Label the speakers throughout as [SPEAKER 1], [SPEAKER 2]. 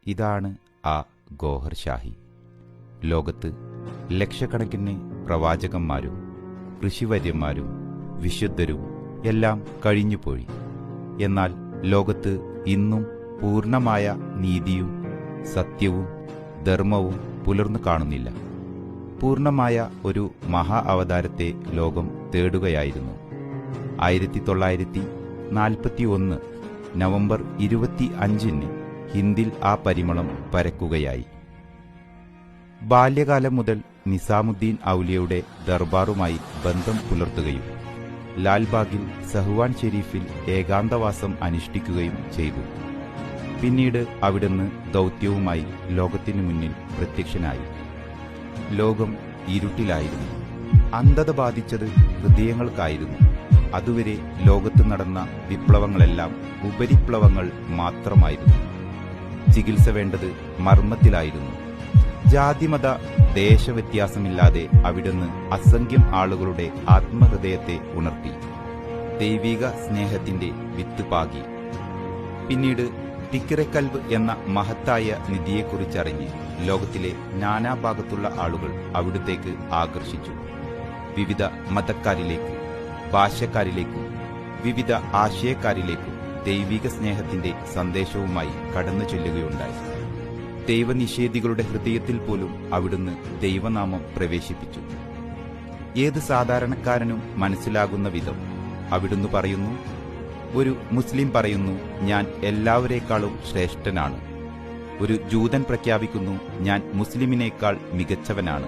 [SPEAKER 1] ഇതാണ് ആ ഗോഹർ ഷാഹി. ലോകത്ത് ലക്ഷക്കണക്കിന് പ്രവാചകന്മാരും ഋഷിവര്യന്മാരും വിശുദ്ധരും എല്ലാം കഴിഞ്ഞുപോയി. എന്നാൽ ലോകത്ത് ഇന്നും പൂർണ്ണമായ നീതിയും സത്യവും ധർമ്മവും പുലർന്നു കാണുന്നില്ല. പൂർണ്ണമായ ഒരു മഹാ അവതാരത്തെ ലോകം തേടുകയായിരുന്നു. 1941 നവംബർ 25 ഹിന്ദിൽ ആ പരിമളം പരക്കുകയായി. ബാല്യകാലം മുതൽ നിസാമുദ്ദീൻ ഔലിയയുടെ ദർബാറുമായി ബന്ധം പുലർത്തുകയും ലാൽബാഗിൽ സഹ്വാൻ ഷെരീഫിൽ ഏകാന്തവാസം അനുഷ്ഠിക്കുകയും ചെയ്തു. പിന്നീട് അവിടുന്ന് ദൗത്യവുമായി ലോകത്തിനു മുന്നിൽ പ്രത്യക്ഷനായി. ലോകം ഇരുട്ടിലായിരുന്നു. അന്ധത ബാധിച്ചത് ഹൃദയങ്ങൾക്കായിരുന്നു. അതുവരെ ലോകത്ത് നടന്ന വിപ്ലവങ്ങളെല്ലാം ഉപരിപ്ലവങ്ങൾ മാത്രമായിരുന്നു. ചികിത്സ വേണ്ടത് മർമ്മത്തിലായിരുന്നു. ജാതിമത ദേശവ്യത്യാസമില്ലാതെ അവിടുന്ന് അസംഖ്യം ആളുകളുടെ ആത്മഹൃദയത്തെ ഉണർത്തി. ദൈവിക സ്നേഹത്തിന്റെ വിത്ത് പാകി. പിന്നീട് തിക്രക്കൽബ് എന്ന മഹത്തായ നിധിയെക്കുറിച്ചറിഞ്ഞ് ലോകത്തിലെ നാനാഭാഗത്തുള്ള ആളുകൾ അവിടുത്തേക്ക് ആകർഷിച്ചു. വിവിധ മതക്കാരിലേക്കും ഭാഷക്കാരിലേക്കും വിവിധ ആശയക്കാരിലേക്കും ദൈവിക സ്നേഹത്തിന്റെ സന്ദേശവുമായി കടന്നു ചെല്ലുകയുണ്ടായി. ദൈവനിഷേധികളുടെ ഹൃദയത്തിൽ പോലും അവിടുന്ന് ദൈവനാമം പ്രവേശിപ്പിച്ചു. ഏത് സാധാരണക്കാരനും മനസ്സിലാകുന്ന വിധം അവിടുന്ന് പറയുന്നു. ഒരു മുസ്ലിം പറയുന്നു, ഞാൻ എല്ലാവരേക്കാളും ശ്രേഷ്ഠനാണ്. ഒരു ജൂതൻ പ്രഖ്യാപിക്കുന്നു, ഞാൻ മുസ്ലിമിനേക്കാൾ മികച്ചവനാണ്.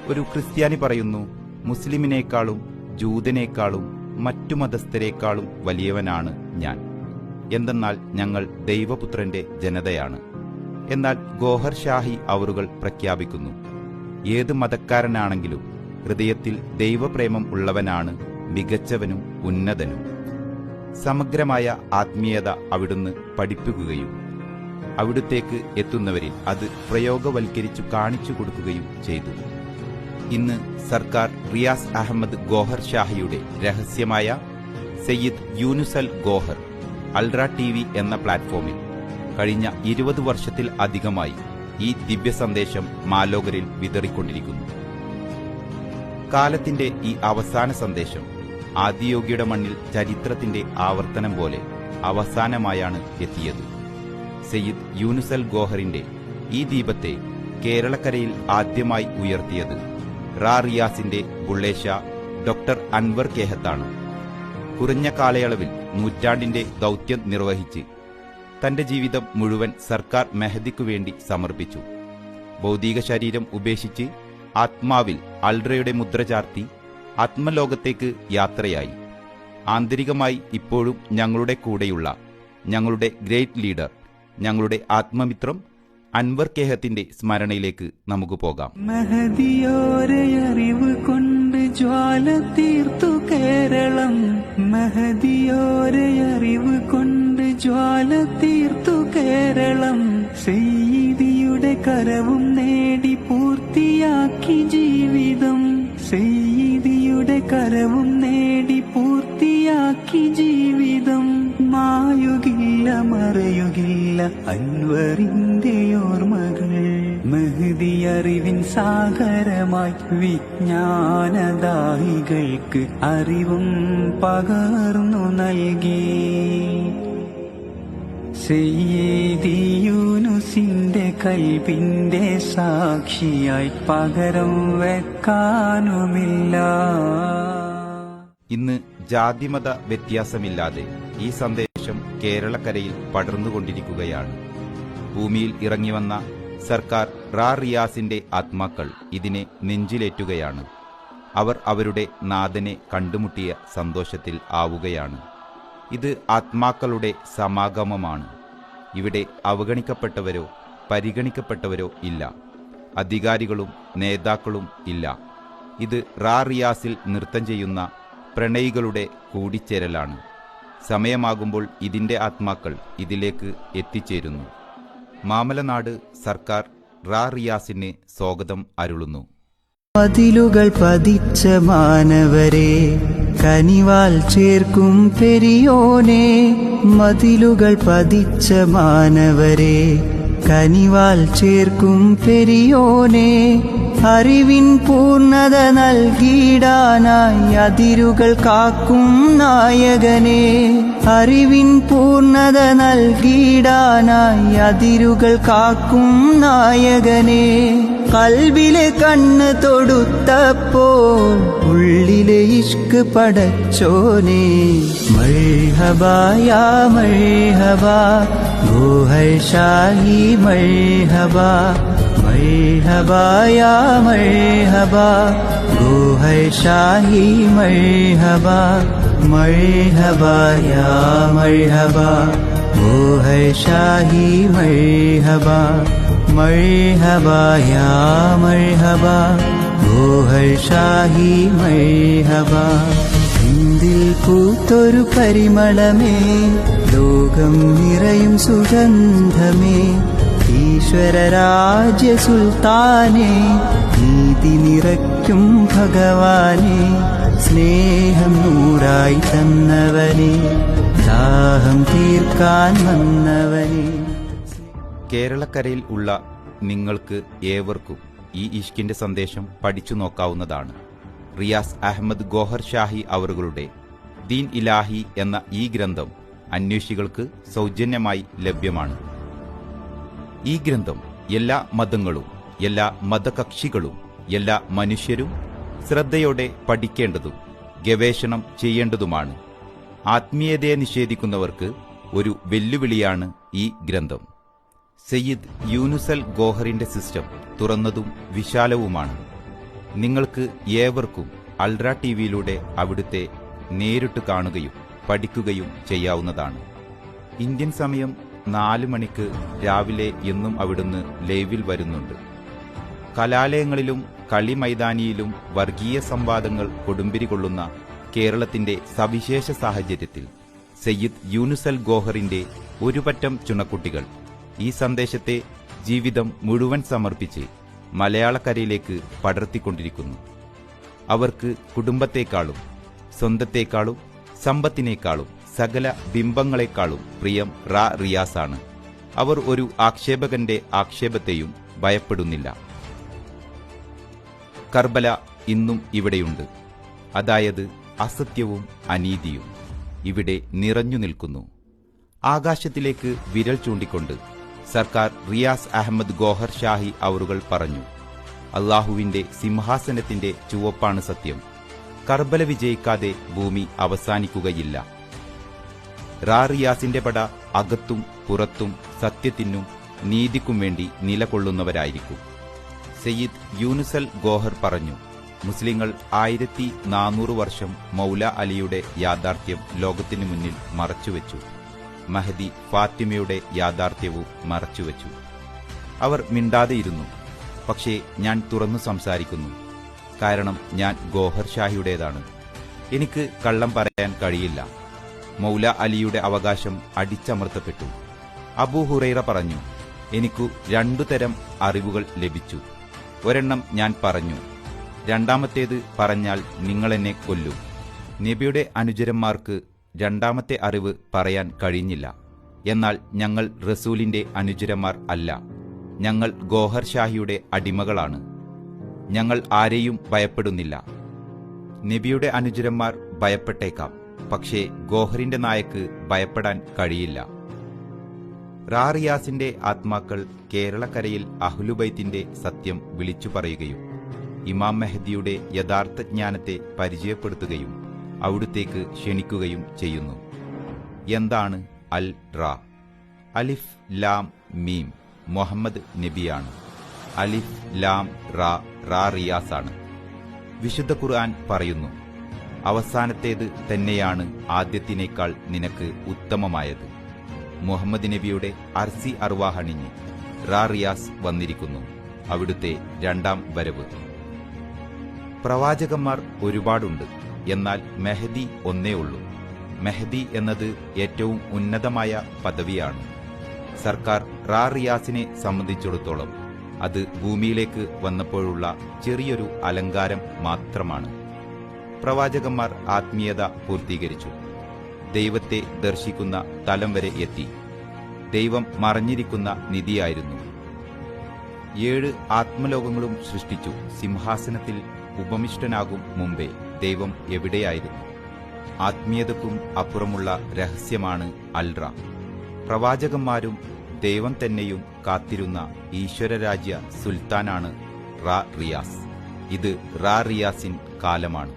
[SPEAKER 1] ഒരു ക്രിസ്ത്യാനി പറയുന്നു, മുസ്ലിമിനേക്കാളും ജൂതനേക്കാളും മറ്റു മതസ്ഥരേക്കാളും വലിയവനാണ് ഞാൻ. എന്തെന്നാൽ ഞങ്ങൾ ദൈവപുത്രന്റെ ജനതയാണ്. എന്നാൽ ഗോഹർ ഷാഹി അവറുകൾ പ്രഖ്യാപിക്കുന്നു, ഏത് മതക്കാരനാണെങ്കിലും ഹൃദയത്തിൽ ദൈവപ്രേമം ഉള്ളവനാണ് മികച്ചവനും ഉന്നതനും. സമഗ്രമായ ആത്മീയത അവിടുന്ന് പഠിപ്പിക്കുകയും അവിടുത്തേക്ക് എത്തുന്നവരിൽ അത് പ്രയോഗവൽക്കരിച്ചു കാണിച്ചു കൊടുക്കുകയും ചെയ്തു. ഇന്ന് സർക്കാർ റിയാസ് അഹമ്മദ് ഗോഹർ ഷാഹിയുടെ രഹസ്യമായ സയ്യിദ് യൂനുസൽ ഗോഹർ അൾട്ര TV എന്ന പ്ലാറ്റ്ഫോമിൽ കഴിഞ്ഞ 20 വർഷത്തിൽ അധികമായി ഈ ദിവ്യ സന്ദേശം മാലോകരിൽ വിതറിക്കൊണ്ടിരിക്കുന്നു. കാലത്തിന്റെ ഈ അവസാന സന്ദേശം ആദിയോഗിയുടെ മണ്ണിൽ ചരിത്രത്തിന്റെ ആവർത്തനം പോലെ അവസാനമായാണ് എത്തിയത്. സയ്യിദ് യൂനുസൽ ഗോഹറിന്റെ ഈ ദീപത്തെ കേരളക്കരയിൽ ആദ്യമായി ഉയർത്തിയത് റിയാസിന്റെ ബുള്ളേഷ ഡോക്ടർ അൻവർ കേഹത്താണ്. കുറഞ്ഞ കാലയളവിൽ നൂറ്റാണ്ടിന്റെ ദൗത്യം നിർവഹിച്ച് തന്റെ ജീവിതം മുഴുവൻ സർക്കാർ മെഹദിക്കു വേണ്ടി സമർപ്പിച്ചു. ഭൗതിക ശരീരം ഉപേക്ഷിച്ച് ആത്മാവിൽ അൾട്രയുടെ മുദ്ര ചാർത്തി ആത്മലോകത്തേക്ക് യാത്രയായി. ആന്തരികമായി ഇപ്പോഴും ഞങ്ങളുടെ കൂടെയുള്ള ഞങ്ങളുടെ ഗ്രേറ്റ് ലീഡർ, ഞങ്ങളുടെ ആത്മമിത്രം അൻവർ കേഹത്തിന്റെ സ്മരണയിലേക്ക് നമുക്ക് പോകാം.
[SPEAKER 2] മഹദിയോരെ അറിവ് കൊണ്ട് ജ്വാല തീർത്തു കേരളം. മഹദിയോരെ അറിവ് കൊണ്ട് ജ്വാല തീർത്തു കേരളം. സയ്യിദിയുടെ കരവും നേടി പൂർത്തിയാക്കി ജീവിതം. സയ്യിദിയുടെ കരവും നേടി പൂർത്തിയാക്കി ജീവിതം. മായുകില്ല മറയുകില്ല അൻവറിന്റെ ഓർമ്മകൾ. മഹദി അറിവിൻ സാഗരമായി വിജ്ഞാനദാഹികൾക്ക് അറിവും പകർന്നു നൽകി. സയ്യിദി യൂനുസിന്റെ കൽബിന്റെ സാക്ഷിയായി പകരം വെക്കാനുമില്ല.
[SPEAKER 1] ഇന്ന് ജാതിമത വ്യത്യാസമില്ലാതെ ഈ സന്ദേശം കേരളക്കരയിൽ പടർന്നുകൊണ്ടിരിക്കുകയാണ്. ഭൂമിയിൽ ഇറങ്ങിവന്ന സർക്കാർ റിയാസിന്റെ ആത്മാക്കൾ ഇതിനെ നെഞ്ചിലേറ്റുകയാണ്. അവർ അവരുടെ നാഥനെ കണ്ടുമുട്ടിയ സന്തോഷത്തിൽ ആവുകയാണ്. ഇത് ആത്മാക്കളുടെ സമാഗമമാണ്. ഇവിടെ അവഗണിക്കപ്പെട്ടവരോ പരിഗണിക്കപ്പെട്ടവരോ ഇല്ല. അധികാരികളും നേതാക്കളും ഇല്ല. ഇത് റിയാസിൽ നൃത്തം ചെയ്യുന്ന പ്രണയികളുടെ കൂടിച്ചേരലാണ്. സമയമാകുമ്പോൾ ഇതിന്റെ ആത്മാക്കൾ ഇതിലേക്ക് എത്തിച്ചേരുന്നു. മാമലനാട് സർക്കാർ റിയാസിനെ സ്വാഗതം അരുളുന്നു.
[SPEAKER 2] മതിലുകൾ പതിച്ച മാനവരെ കനിവാൽ ചേർക്കും പെരിയോനെ. മതിലുകൾ പതിച്ച മാനവരെ കനിവാൽ ചേർക്കും പെരിയോനെ, അറിവിൻ പൂർണ്ണത നൽകിയിടാനായി അതിരുകൾ കാക്കും നായകനെ. അറിവിൻ പൂർണ്ണത നൽകിയിടാനായി അതിരുകൾ കാക്കും നായകനെ. കൽബിലെ കണ്ണ് തൊടുത്തപ്പോൾ ഉള്ളിലെ ഇഷ്ക് പടച്ചോനെ. മർഹബാ യാ മർഹബാ ഗോഹർ ഷാഹി മർഹബാ. മർഹബാ യാ മർഹബാ ഗോഹർ ഷാഹി മർഹബാ. മർഹബാ യാ മർഹബാ ഗോഹർ ഷാഹി മർഹബാ. മർഹബാ യാ മർഹബാ ഗോഹർ ഷാഹി മർഹബാ. ഇന്ദിൽ പൂത്തൊരു പരിമളമേ, ലോകം നിറയും സുഗന്ധമേ. ഈശ്വരരാജ്യ സുൽത്താനെ, നീതി നിറയ്ക്കും ഭഗവാനെ. സ്നേഹം നൂറായി തന്നവനെ, ദാഹം തീർക്കാൻ വന്നവനെ.
[SPEAKER 1] കേരളക്കരയിൽ ഉള്ള നിങ്ങൾക്ക് ഏവർക്കും ഈ ഇഷ്കിന്റെ സന്ദേശം പഠിച്ചു നോക്കാവുന്നതാണ്. റിയാസ് അഹമ്മദ് ഗോഹർ ഷാഹി അവറുകളുടെ ദീൻ ഇലാഹി എന്ന ഈ ഗ്രന്ഥം അന്വേഷികൾക്ക് സൗജന്യമായി ലഭ്യമാണ്. ഈ ഗ്രന്ഥം എല്ലാ മതങ്ങളും എല്ലാ മതകക്ഷികളും എല്ലാ മനുഷ്യരും ശ്രദ്ധയോടെ പഠിക്കേണ്ടതും ഗവേഷണം ചെയ്യേണ്ടതുമാണ്. ആത്മീയതയെ നിഷേധിക്കുന്നവർക്ക് ഒരു വെല്ലുവിളിയാണ് ഈ ഗ്രന്ഥം. സയ്യിദ് യൂനുസൽ ഗോഹറിന്റെ സിസ്റ്റം തുറന്നതും വിശാലവുമാണ്. നിങ്ങൾക്ക് ഏവർക്കും അൽറ ടിവിയിലൂടെ അവിടുത്തെ നേരിട്ട് കാണുകയും പഠിക്കുകയും ചെയ്യാവുന്നതാണ്. ഇന്ത്യൻ സമയം 4 മണിക്ക് രാവിലെ എന്നും അവിടുന്ന് ലൈവിൽ വരുന്നുണ്ട്. കലാലയങ്ങളിലും കളിമൈതാനിയിലും വർഗീയ സംവാദങ്ങൾ കൊടുമ്പിരി കൊള്ളുന്ന കേരളത്തിന്റെ സവിശേഷ സാഹചര്യത്തിൽ സയ്യിദ് യൂനുസൽ ഗോഹറിന്റെ ഒരു പറ്റം ചുണക്കുട്ടികൾ ഈ സന്ദേശത്തെ ജീവിതം മുഴുവൻ സമർപ്പിച്ച് മലയാളക്കരയിലേക്ക് പടർത്തിക്കൊണ്ടിരിക്കുന്നു. അവർക്ക് കുടുംബത്തെക്കാളും സ്വന്തത്തെക്കാളും സമ്പത്തിനേക്കാളും സകല ബിംബങ്ങളെക്കാളും പ്രിയം റിയാസാണ്. അവർ ഒരു ആക്ഷേപകന്റെ ആക്ഷേപത്തെയും ഭയപ്പെടുന്നില്ല. കർബല ഇന്നും ഇവിടെയുണ്ട്. അതായത് അസത്യവും അനീതിയും ഇവിടെ നിറഞ്ഞു നിൽക്കുന്നു. ആകാശത്തിലേക്ക് വിരൽ ചൂണ്ടിക്കൊണ്ട് സർക്കാർ റിയാസ് അഹമ്മദ് ഗോഹർ ഷാഹി അവറുകൾ പറഞ്ഞു, അള്ളാഹുവിന്റെ സിംഹാസനത്തിന്റെ ചുവപ്പാണ് സത്യം. കർബല വിജയിക്കാതെ ഭൂമി അവസാനിക്കുകയില്ല. റിയാസിന്റെ പട അകത്തും പുറത്തും സത്യത്തിനും നീതിക്കും വേണ്ടി നിലകൊള്ളുന്നവരായിരിക്കും. സയ്യിദ് യൂനുസൽ ഗോഹർ പറഞ്ഞു, മുസ്ലിങ്ങൾ 1400 വർഷം മൗല അലിയുടെ യാഥാർത്ഥ്യം ലോകത്തിനു മുന്നിൽ മറച്ചുവെച്ചു. മഹദി ഫാത്തിമയുടെ യാഥാർത്ഥ്യവും മറച്ചുവെച്ചു. അവർ മിണ്ടാതെയിരുന്നു. പക്ഷേ ഞാൻ തുറന്നു സംസാരിക്കുന്നു. കാരണം ഞാൻ ഗോഹർ ഷാഹിയുടേതാണ്. എനിക്ക് കള്ളം പറയാൻ കഴിയില്ല. മൗല അലിയുടെ അവകാശം അടിച്ചമർത്തപ്പെട്ടു. അബൂ ഹുറൈറ പറഞ്ഞു, എനിക്കു 2 തരം അറിവുകൾ ലഭിച്ചു. ഒരെണ്ണം ഞാൻ പറഞ്ഞു, രണ്ടാമത്തേത് പറഞ്ഞാൽ നിങ്ങളെന്നെ കൊല്ലും. നബിയുടെ അനുചരന്മാർക്ക് രണ്ടാമത്തെ അറിവ് പറയാൻ കഴിഞ്ഞില്ല. എന്നാൽ ഞങ്ങൾ റസൂലിന്റെ അനുചരന്മാർ അല്ല. ഞങ്ങൾ ഗോഹർ ഷാഹിയുടെ അടിമകളാണ്. ഞങ്ങൾ ആരെയും ഭയപ്പെടുന്നില്ല. നബിയുടെ അനുചരന്മാർ ഭയപ്പെട്ടേക്കാം, പക്ഷേ ഗോഹറിന്റെ നായക്ക് ഭയപ്പെടാൻ കഴിയില്ല. റിയാസിന്റെ ആത്മാക്കൾ കേരളക്കരയിൽ അഹ്ലുബൈത്തിന്റെ സത്യം വിളിച്ചു പറയുകയും ഇമാം മെഹദിയുടെ യഥാർത്ഥ ജ്ഞാനത്തെ പരിചയപ്പെടുത്തുകയും അവിടുത്തേക്ക് ക്ഷണിക്കുകയും ചെയ്യുന്നു. എന്താണ് അൽ റാ? അലിഫ് ലാം മീം മുഹമ്മദ് നബിയാണ്. അലിഫ് ലാം റാ റിയാസാണ്. വിശുദ്ധ ഖുർആൻ പറയുന്നു, അവസാനത്തേത് തന്നെയാണ് ആദ്യത്തിനേക്കാൾ നിനക്ക് ഉത്തമമായത്. മുഹമ്മദ് നബിയുടെ അർസി അർവാഹണിഞ്ഞ് റിയാസ് വന്നിരിക്കുന്നു. അവിടുത്തെ 2ാം വരവ്. പ്രവാചകന്മാർ ഒരുപാടുണ്ട്, എന്നാൽ മെഹദി ഒന്നേ ഉള്ളൂ. മെഹദി എന്നത് ഏറ്റവും ഉന്നതമായ പദവിയാണ്. സർക്കാർ റിയാസിനെ സംബന്ധിച്ചിടത്തോളം അത് ഭൂമിയിലേക്ക് വന്നപ്പോഴുള്ള ചെറിയൊരു അലങ്കാരം മാത്രമാണ്. പ്രവാചകന്മാർ ആത്മീയത പൂർത്തീകരിച്ചു. ദൈവത്തെ ദർശിക്കുന്ന തലം വരെ എത്തി. ദൈവം മറഞ്ഞിരിക്കുന്ന നിധിയായിരുന്നു. 7 ആത്മലോകങ്ങളും സൃഷ്ടിച്ചു. സിംഹാസനത്തിൽ ഉപമിഷ്ടനാകും മുമ്പേ ദൈവം എവിടെയായിരുന്നു? ആത്മീയതക്കും അപ്പുറമുള്ള രഹസ്യമാണ് അൽറ. പ്രവാചകന്മാരും ദൈവം തന്നെയും കാത്തിരുന്ന ഈശ്വരരാജ്യ സുൽത്താനാണ് റാ റിയാസ്. ഇത് റാ റിയാസിൻ കാലമാണ്.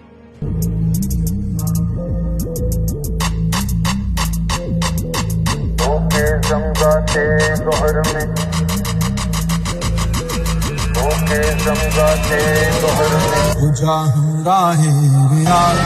[SPEAKER 3] बुझा हम राहे रियाज